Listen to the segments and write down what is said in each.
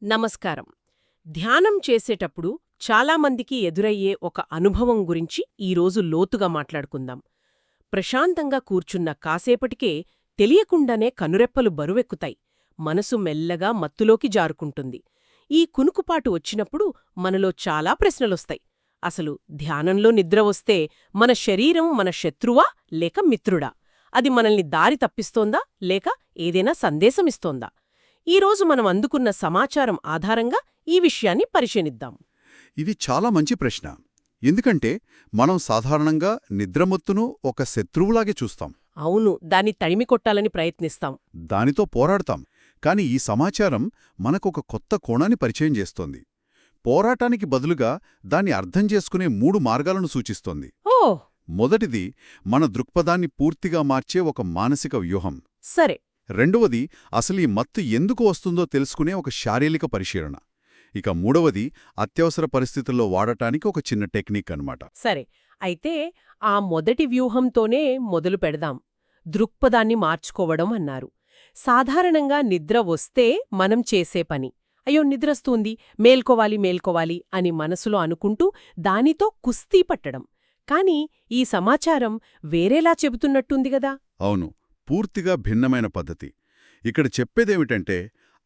నమస్కారం. ధ్యానం చేసేటప్పుడు చాలామందికి ఎదురయ్యే ఒక అనుభవం గురించి ఈరోజు లోతుగా మాట్లాడుకుందాం. ప్రశాంతంగా కూర్చున్న కాసేపటికే తెలియకుండానే కనురెప్పలు బరువెక్కుతాయి. మనసు మెల్లగా మత్తులోకి జారుకుంటుంది. ఈ కునుకుపాటు వచ్చినప్పుడు మనలో చాలా ప్రశ్నలొస్తాయి. అసలు ధ్యానంలో నిద్ర వస్తే మన శరీరం మన శత్రువా లేక మిత్రుడా? అది మనల్ని దారి తప్పిస్తోందా లేక ఏదైనా సందేశమిస్తోందా? ఈరోజు మనం అందుకున్న సమాచారం ఆధారంగా ఈ విషయాన్ని పరిశీలిద్దాం. ఇది చాలా మంచి ప్రశ్న. ఎందుకంటే మనం సాధారణంగా నిద్రమత్తును ఒక శత్రువులాగే చూస్తాం. అవును, దాన్ని తడిమి కొట్టాలని ప్రయత్నిస్తాం. దానితో పోరాడతాం. కాని ఈ సమాచారం మనకొక కొత్త కోణాన్ని పరిచయం చేస్తోంది. పోరాటానికి బదులుగా దాన్ని అర్థం చేసుకునే 3 మార్గాలను సూచిస్తోంది. ఓ మొదటిది మన దృక్పథాన్ని పూర్తిగా మార్చే ఒక మానసిక వ్యూహం. సరే. రెండవది అసలీ మత్తు ఎందుకు వస్తుందో తెలుసుకునే ఒక శారీరక పరిశీలన. ఇక మూడవది అత్యవసర పరిస్థితుల్లో వాడటానికి ఒక చిన్న టెక్నిక్ అన్నమాట. సరే, అయితే ఆ మొదటి వ్యూహంతోనే మొదలు పెడదాం. దృక్పథాన్ని మార్చుకోవడం అన్నారు. సాధారణంగా నిద్ర వస్తే మనం చేసే పని, అయ్యో నిద్రస్తూంది, మేల్కోవాలి అని మనసులో అనుకుంటూ దానితో కుస్తీ పట్టడం. కాని ఈ సమాచారం వేరేలా చెబుతున్నట్టుంది గదా? అవును, పూర్తిగా భిన్నమైన పద్ధతి. ఇక్కడ చెప్పేదేమిటంటే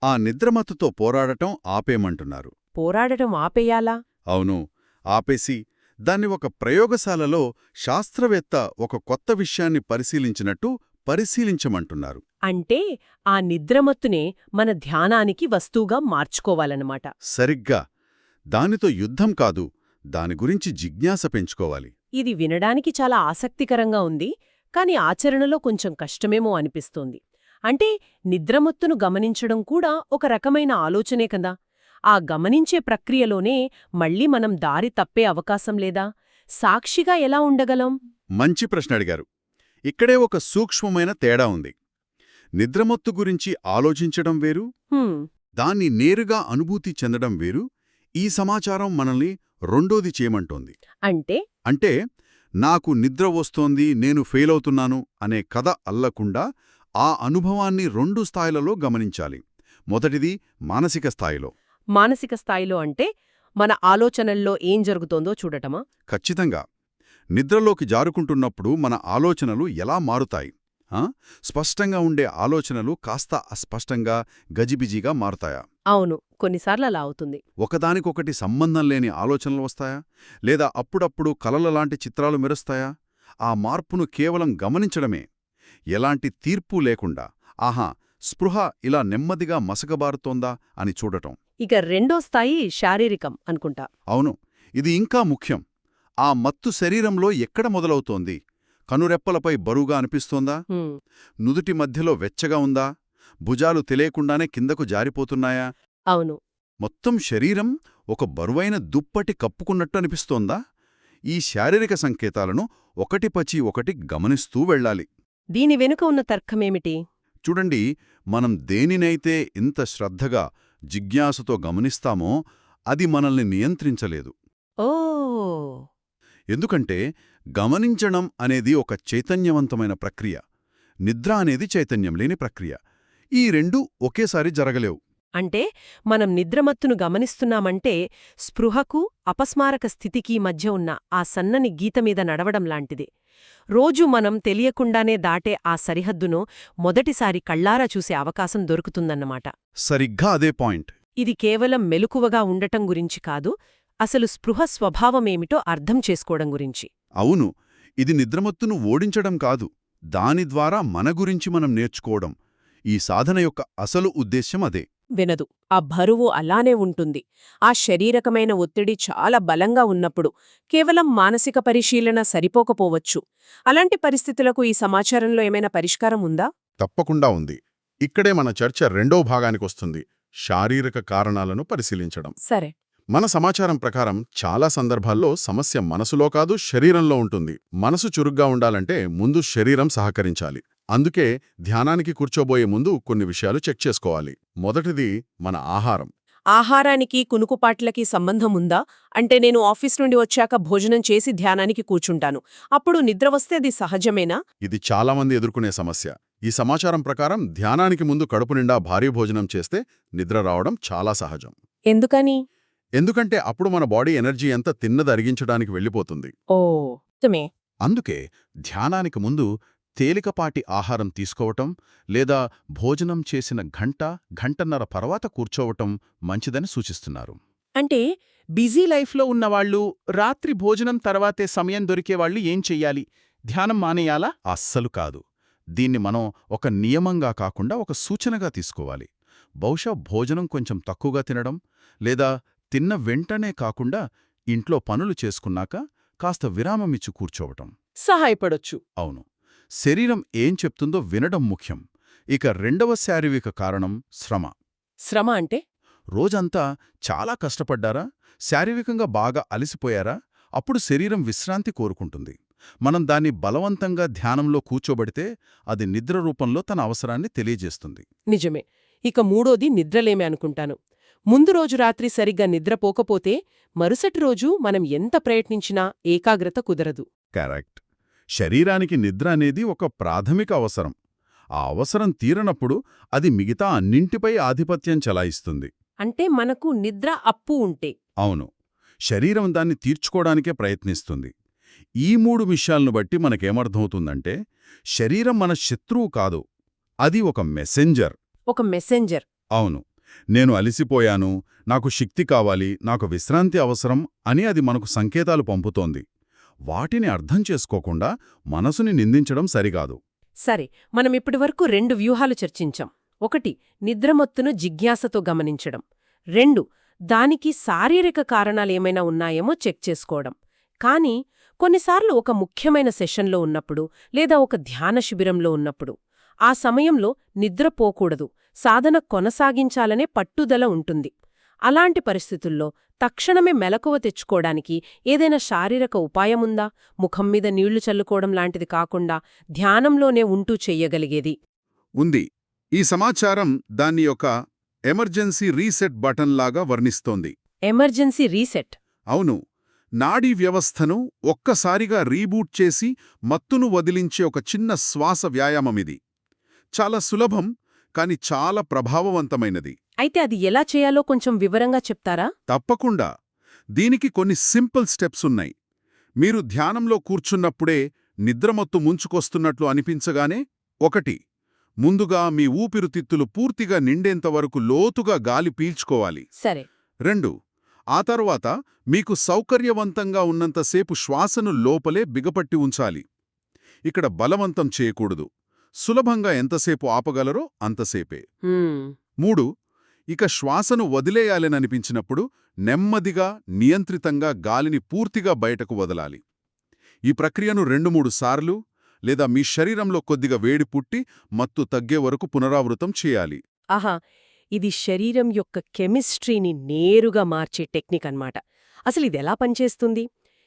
ఆ నిద్రమత్తుతో పోరాడటం ఆపేయమంటున్నారు. పోరాడటం ఆపేయాలా? అవును, ఆపేసి దాన్ని ఒక ప్రయోగశాలలో శాస్త్రవేత్త ఒక కొత్త విషయాన్ని పరిశీలించినట్టు పరిశీలించమంటున్నారు. అంటే ఆ నిద్రమత్తునే మన ధ్యానానికి వస్తువుగా మార్చుకోవాలన్నమాట. సరిగ్గా. దానితో యుద్ధం కాదు, దాని గురించి జిజ్ఞాస పెంచుకోవాలి. ఇది వినడానికి చాలా ఆసక్తికరంగా ఉంది, కాని ఆచరణలో కొంచెం కష్టమేమో అనిపిస్తోంది. అంటే నిద్రమత్తును గమనించడం కూడా ఒక రకమైన ఆలోచనే కదా. ఆ గమనించే ప్రక్రియలోనే మళ్ళీ మనం దారి తప్పే అవకాశం లేదా? సాక్షిగా ఎలా ఉండగలం? మంచి ప్రశ్న అడిగారు. ఇక్కడే ఒక సూక్ష్మమైన తేడా ఉంది. నిద్రమత్తు గురించి ఆలోచించడం వేరు, దాన్ని నేరుగా అనుభూతి చెందడం వేరు. ఈ సమాచారం మనల్ని రెండోది చేయమంటోంది. అంటే నాకు నిద్ర వస్తోంది, నేను ఫెయిలవుతున్నాను అనే కథ అల్లకుండా ఆ అనుభవాన్ని 2 స్థాయిలలో గమనించాలి. మొదటిది మానసిక స్థాయిలో. మానసిక స్థాయిలో అంటే మన ఆలోచనల్లో ఏం జరుగుతోందో చూడటమా? ఖచ్చితంగా. నిద్రలోకి జారుకుంటున్నప్పుడు మన ఆలోచనలు ఎలా మారుతాయి? స్పష్టంగా ఉండే ఆలోచనలు కాస్త అస్పష్టంగా, గజిబిజిగా మారుతాయా? అవును, కొన్నిసార్లు అలా అవుతుంది. ఒకదానికొకటి సంబంధం లేని ఆలోచనలు వస్తాయా? లేదా అప్పుడప్పుడు కలలలాంటి చిత్రాలు మెరుస్తాయా? ఆ మార్పును కేవలం గమనించడమే, ఎలాంటి తీర్పు లేకుండా, ఆహా, స్పృహ ఇలా నెమ్మదిగా మసకబారుతోందా అని చూడటం. ఇక రెండో స్థాయి శారీరకం అనుకుంటా. అవును, ఇది ఇంకా ముఖ్యం. ఆ మత్తు శరీరంలో ఎక్కడ మొదలవుతోంది? కనురెప్పలపై బరువుగా అనిపిస్తోందా? నుదుటి మధ్యలో వెచ్చగా ఉందా? భుజాలు తెలియకుండానే కిందకు జారిపోతున్నాయా? అవును. మొత్తం శరీరం ఒక బరువైన దుప్పటి కప్పుకున్నట్టు అనిపిస్తోందా? ఈ శారీరక సంకేతాలను ఒకటిపచి ఒకటి గమనిస్తూ వెళ్ళాలి. దీని వెనుక ఉన్న తర్కమేమిటి? చూడండి, మనం దేనినైతే ఇంత శ్రద్ధగా, జిజ్ఞాసతో గమనిస్తామో అది మనల్ని నియంత్రించలేదు. ఓ ఎందుకంటే గమనించడం అనేది ఒక చైతన్యవంతమైన ప్రక్రియ, నిద్ర అనేది చైతన్యం లేని ప్రక్రియ. ఈ రెండూ ఒకేసారి జరగలేవు. అంటే మనం నిద్రమత్తును గమనిస్తున్నామంటే స్పృహకు, అపస్మారక స్థితికి మధ్య ఉన్న ఆ సన్నని గీతమీద నడవడం లాంటిది. రోజు మనం తెలియకుండానే దాటే ఆ సరిహద్దును మొదటిసారి కళ్లారా చూసే అవకాశం దొరుకుతుందన్నమాట. సరిగ్గా అదే పాయింట్. ఇది కేవలం మెలకువగా ఉండటం గురించి కాదు, అసలు స్పృహ స్వభావమేమిటో అర్థం చేసుకోవడం గురించి. అవును, ఇది నిద్రమత్తును ఓడించడం కాదు, దాని ద్వారా మన గురించి మనం నేర్చుకోవడం. ఈ సాధన యొక్క అసలు ఉద్దేశ్యం అదే. వినదు, ఆ బరువు అలానే ఉంటుంది. ఆ శారీరకమైన ఒత్తిడి చాలా బలంగా ఉన్నప్పుడు కేవలం మానసిక పరిశీలన సరిపోకపోవచ్చు. అలాంటి పరిస్థితులకు ఈ సమాచారంలో ఏమైనా పరిష్కారం ఉందా? తప్పకుండా ఉంది. ఇక్కడే మన చర్చ రెండో భాగానికొస్తుంది, శారీరక కారణాలను పరిశీలించడం. సరే. మన సమాచారం ప్రకారం చాలా సందర్భాల్లో సమస్య మనసులో కాదు, శరీరంలో ఉంటుంది. మనసు చురుగ్గా ఉండాలంటే ముందు శరీరం సహకరించాలి. అందుకే ధ్యానానికి కూర్చోబోయే ముందు కొన్ని విషయాలు చెక్ చేసుకోవాలి. మొదటిది మన ఆహారం. ఆహారానికి కునుకుపాట్లకి సంబంధం ఉందా? అంటే నేను ఆఫీస్ నుండి వచ్చాక భోజనం చేసి ధ్యానానికి కూర్చుంటాను, అప్పుడు నిద్ర వస్తే అది సహజమేనా? ఇది చాలామంది ఎదుర్కొనే సమస్య. ఈ సమాచారం ప్రకారం ధ్యానానికి ముందు కడుపు నిండా భారీ భోజనం చేస్తే నిద్ర రావడం చాలా సహజం. ఎందుకని? ఎందుకంటే అప్పుడు మన బాడీ ఎనర్జీ అంతా తిన్నది అరిగించడానికి వెళ్ళిపోతుంది. ఓ నిజమే. అందుకే ధ్యానానికి ముందు తేలికపాటి ఆహారం తీసుకోవటం లేదా భోజనం చేసిన గంటన్నర తర్వాత కూర్చోవటం మంచిదని సూచిస్తున్నారు. అంటే బిజీ లైఫ్లో ఉన్నవాళ్ళు రాత్రి భోజనం తర్వాతే సమయం దొరికేవాళ్ళు ఏం చెయ్యాలి? ధ్యానం మానేయాలా? అస్సలు కాదు. దీన్ని మనం ఒక నియమంగా కాకుండా ఒక సూచనగా తీసుకోవాలి. బహుశా భోజనం కొంచెం తక్కువగా తినడం, లేదా తిన్న వెంటనే కాకుండా ఇంట్లో పనులు చేసుకున్నాక కాస్త విరామమిచ్చి కూర్చోవటం సహాయపడొచ్చు. అవును. శరీరం ఏం చెప్తుందో వినడం ముఖ్యం. ఇక రెండవ శారీరక కారణం శ్రమ. శ్రమ అంటే? రోజంతా చాలా కష్టపడ్డారా, శారీరకంగా బాగా అలసిపోయారా, అప్పుడు శరీరం విశ్రాంతి కోరుకుంటుంది. మనం దాన్ని బలవంతంగా ధ్యానంలో కూర్చోబెడితే అది నిద్ర రూపంలో తన అవసరాన్ని తెలియజేస్తుంది. నిజమే. ఇక మూడోది నిద్రలేమే అనుకుంటాను. ముందు రోజు రాత్రి సరిగ్గా నిద్రపోకపోతే మరుసటి రోజు మనం ఎంత ప్రయత్నించినా ఏకాగ్రత కుదరదు. కరెక్ట్. శరీరానికి నిద్ర అనేది ఒక ప్రాథమిక అవసరం. ఆ అవసరం తీరనప్పుడు అది మిగతా అన్నింటిపై ఆధిపత్యం చెలాయిస్తుంది. అంటే మనకు నిద్ర అప్పు ఉంటే. అవును. శరీరం దాన్ని తీర్చుకోవడానికే ప్రయత్నిస్తుంది. ఈ మూడు విషయాలను బట్టి మనకేమర్థమవుతుందంటే శరీరం మన శత్రువు కాదు, అది ఒక మెసెంజర్. ఒక మెసెంజర్. అవును. నేను అలిసిపోయాను, నాకు శక్తి కావాలి, నాకు విశ్రాంతి అవసరం అని అది మనకు సంకేతాలు పంపుతోంది. వాటిని అర్థం చేసుకోకుండా మనసుని నిందించడం సరికాదు. సరే, మనమిప్పటివరకు 2 వ్యూహాలు చర్చించాం. 1 నిద్రమత్తును జిజ్ఞాసతో గమనించడం. 2 దానికి శారీరక కారణాలేమైనా ఉన్నాయేమో చెక్ చేసుకోవడం. కానీ కొన్నిసార్లు ఒక ముఖ్యమైన సెషన్లో ఉన్నప్పుడు లేదా ఒక ధ్యాన శిబిరంలో ఉన్నప్పుడు ఆ సమయంలో నిద్రపోకూడదు, సాధన కొనసాగించాలనే పట్టుదల ఉంటుంది. అలాంటి పరిస్థితుల్లో తక్షణమే మెలకువ తెచ్చుకోవడానికి ఏదైనా శారీరక ఉపాయముందా? ముఖం మీద నీళ్లు చల్లుకోవడం లాంటిది కాకుండా ధ్యానంలోనే ఉంటూ చెయ్యగలిగేది. ఉంది. ఈ సమాచారం దాన్ని ఒక ఎమర్జెన్సీ రీసెట్ బటన్ లాగా వర్ణిస్తోంది. Emergency reset. అవును. నాడీ వ్యవస్థను ఒక్కసారిగా రీబూట్ చేసి మత్తును వదిలించే ఒక చిన్న శ్వాస వ్యాయామమిది. చాలా సులభం, కాని చాలా ప్రభావవంతమైనది. అయితే అది ఎలా చేయాలో కొంచెం వివరంగా చెప్తారా? తప్పకుండా. దీనికి కొన్ని సింపుల్ స్టెప్స్ ఉన్నాయి. మీరు ధ్యానంలో కూర్చున్నప్పుడే నిద్రమత్తు ముంచుకొస్తున్నట్లు అనిపించగానే 1 ముందుగా మీ ఊపిరితిత్తులు పూర్తిగా నిండేంతవరకు లోతుగా గాలి పీల్చుకోవాలి. సరే. 2 ఆ తర్వాత మీకు సౌకర్యవంతంగా ఉన్నంతసేపు శ్వాసను లోపలే బిగపట్టి ఉంచాలి. ఇక్కడ బలవంతం చేయకూడదు. సులభంగా ఎంతసేపు ఆపగలరో అంతసేపే. 3 ఇక శ్వాసను వదిలేయాలననిపించినప్పుడు నెమ్మదిగా నియంత్రితంగా గాలిని పూర్తిగా బయటకు వదలాలి. ఈ ప్రక్రియను 2-3 సార్లు లేదా మీ శరీరంలో కొద్దిగా వేడి పుట్టి మత్తు తగ్గే వరకు పునరావృతం చేయాలి. ఆహా, ఇది శరీరం యొక్క కెమిస్ట్రీని నేరుగా మార్చే టెక్నిక్ అన్నమాట. అసలిదెలా పనిచేస్తుంది?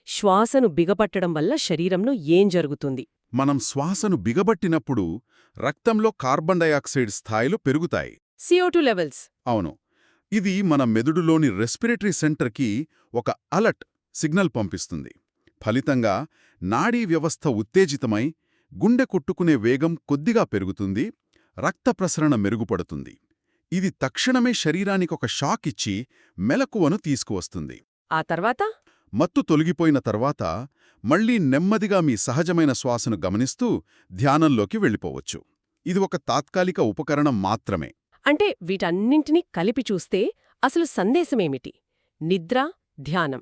శ్వాసను బిగపట్టడం వల్ల శరీరంలో ఏం జరుగుతుంది? మనం శ్వాసను బిగబట్టినప్పుడు రక్తంలో కార్బన్ డయాక్సైడ్ స్థాయిలు పెరుగుతాయి. CO2 levels. అవును. ఇది మన మెదడులోని రెస్పిరేటరీ సెంటర్కి ఒక అలర్ట్ సిగ్నల్ పంపిస్తుంది. ఫలితంగా నాడీ వ్యవస్థ ఉత్తేజితమై గుండె కొట్టుకునే వేగం కొద్దిగా పెరుగుతుంది, రక్త ప్రసరణ మెరుగుపడుతుంది. ఇది తక్షణమే శరీరానికొక షాక్ ఇచ్చి మెలకువను తీసుకువస్తుంది. ఆ తర్వాత? మత్తు తొలగిపోయిన తర్వాత మళ్లీ నెమ్మదిగా మీ సహజమైన శ్వాసను గమనిస్తూ ధ్యానంలోకి వెళ్ళిపోవచ్చు. ఇది ఒక తాత్కాలిక ఉపకరణం మాత్రమే. అంటే వీటన్నింటినీ కలిపి చూస్తే అసలు సందేశమేమిటి? నిద్ర, ధ్యానం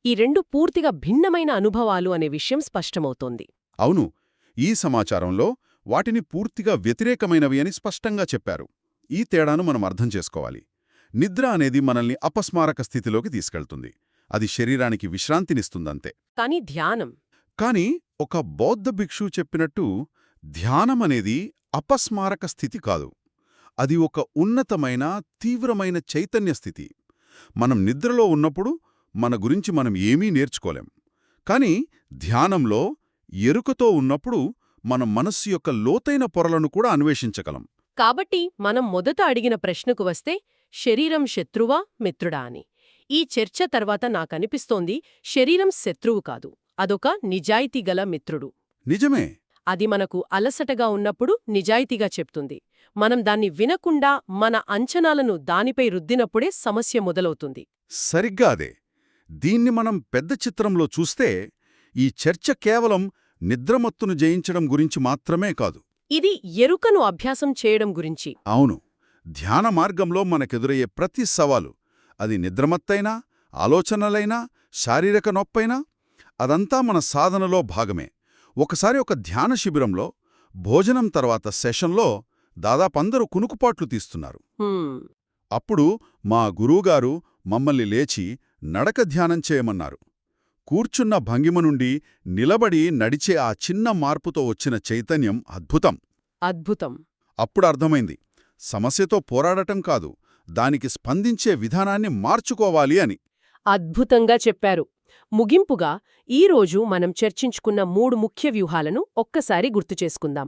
ఈ 2 పూర్తిగా భిన్నమైన అనుభవాలు అనే విషయం స్పష్టమవుతోంది. అవును. ఈ సమాచారంలో వాటిని పూర్తిగా వ్యతిరేకమైనవి అని స్పష్టంగా చెప్పారు. ఈ తేడాను మనం అర్థం చేసుకోవాలి. నిద్ర అనేది మనల్ని అపస్మారక స్థితిలోకి తీసుకెళ్తుంది. అది శరీరానికి విశ్రాంతినిస్తుందంతే. కానీ ధ్యానం? కాని ఒక బౌద్ధ భిక్షు చెప్పినట్టు ధ్యానమనేది అపస్మారక స్థితి కాదు. అది ఒక ఉన్నతమైన, తీవ్రమైన చైతన్య స్థితి. మనం నిద్రలో ఉన్నప్పుడు మన గురించి మనం ఏమీ నేర్చుకోలేం. కాని ధ్యానంలో ఎరుకతో ఉన్నప్పుడు మన మనస్సు యొక్క లోతైన పొరలను కూడా అన్వేషించగలం. కాబట్టి మనం మొదట అడిగిన ప్రశ్నకు వస్తే శరీరం శత్రువా, మిత్రుడా అని. ఈ చర్చ తర్వాత నాకనిపిస్తోంది శరీరం శత్రువు కాదు, అదొక నిజాయితీగల మిత్రుడు. నిజమే. అది మనకు అలసటగా ఉన్నప్పుడు నిజాయితీగా చెప్తుంది. మనం దాన్ని వినకుండా మన అంచనాలను దానిపై రుద్దినప్పుడే సమస్య మొదలవుతుంది. సరిగ్గా అదే. దీన్ని మనం పెద్ద చిత్రంలో చూస్తే ఈ చర్చ కేవలం నిద్రమత్తును జయించడం గురించి మాత్రమే కాదు. ఇది ఎరుకను అభ్యాసం చేయడం గురించి. అవును, ధ్యాన మార్గంలో మనకెదురయ్యే ప్రతి సవాలు, అది నిద్రమత్తైనా, ఆలోచనలైనా, శారీరక నొప్పైనా, అదంతా మన సాధనలో భాగమే. ఒకసారి ఒక ధ్యాన శిబిరంలో భోజనం తర్వాత సెషన్లో దాదాపందరూ కునుకుపాట్లు తీస్తున్నారు. హ్మ్. అప్పుడు మా గురువుగారు మమ్మల్ని లేచి నడక ధ్యానం చేయమన్నారు. కూర్చున్న భంగిమ నుండి నిలబడి నడిచే ఆ చిన్న మార్పుతో వచ్చిన చైతన్యం అద్భుతం. అద్భుతం. అప్పుడు అర్థమైంది, సమస్యతో పోరాడటం కాదు, దానికి స్పందించే విధానాన్ని మార్చుకోవాలి అని. అద్భుతంగా చెప్పారు. ముగింపుగా ఈరోజు మనం చర్చించుకున్న 3 ముఖ్య వ్యూహాలను ఒక్కసారి గుర్తుచేసుకుందాం.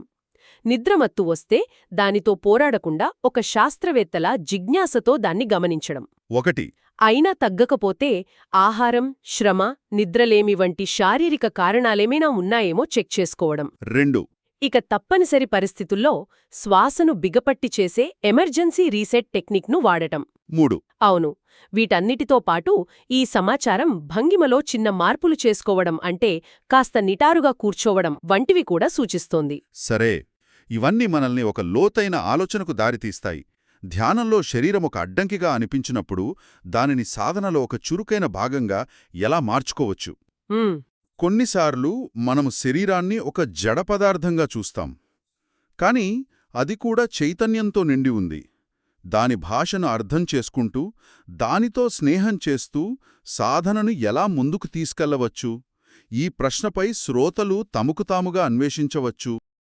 నిద్రమత్తు వస్తే దానితో పోరాడకుండా ఒక శాస్త్రవేత్తలా జిజ్ఞాసతో దాన్ని గమనించడం. 1. అయినా తగ్గకపోతే ఆహారం, శ్రమ, నిద్రలేమి వంటి శారీరక కారణాలేమైనా ఉన్నాయేమో చెక్ చేసుకోవడం. 2. ఇక తప్పనిసరి పరిస్థితుల్లో శ్వాసను బిగపట్టి చేసే ఎమర్జెన్సీ రీసెట్ టెక్నిక్ను వాడటం. 3. అవును, వీటన్నిటితో పాటు ఈ సమాచారం భంగిమలో చిన్న మార్పులు చేసుకోవడం అంటే కాస్త నిటారుగా కూర్చోవడం వంటివి కూడా సూచిస్తోంది. సరే, ఇవన్నీ మనల్ని ఒక లోతైన ఆలోచనకు దారితీస్తాయి. ధ్యానంలో శరీరం ఒక అడ్డంకిగా అనిపించినప్పుడు దానిని సాధనలో ఒక చురుకైన భాగంగా ఎలా మార్చుకోవచ్చు. ఉమ్, కొన్నిసార్లు మనము శరీరాన్ని ఒక జడ పదార్థంగా చూస్తాం. కాని అది కూడా చైతన్యంతో నిండి ఉంది. దాని భాషను అర్థం చేసుకుంటూ, దానితో స్నేహం చేస్తూ సాధనను ఎలా ముందుకు తీసుకెళ్లవచ్చు? ఈ ప్రశ్నపై శ్రోతలు తమకు తాముగా అన్వేషించవచ్చు.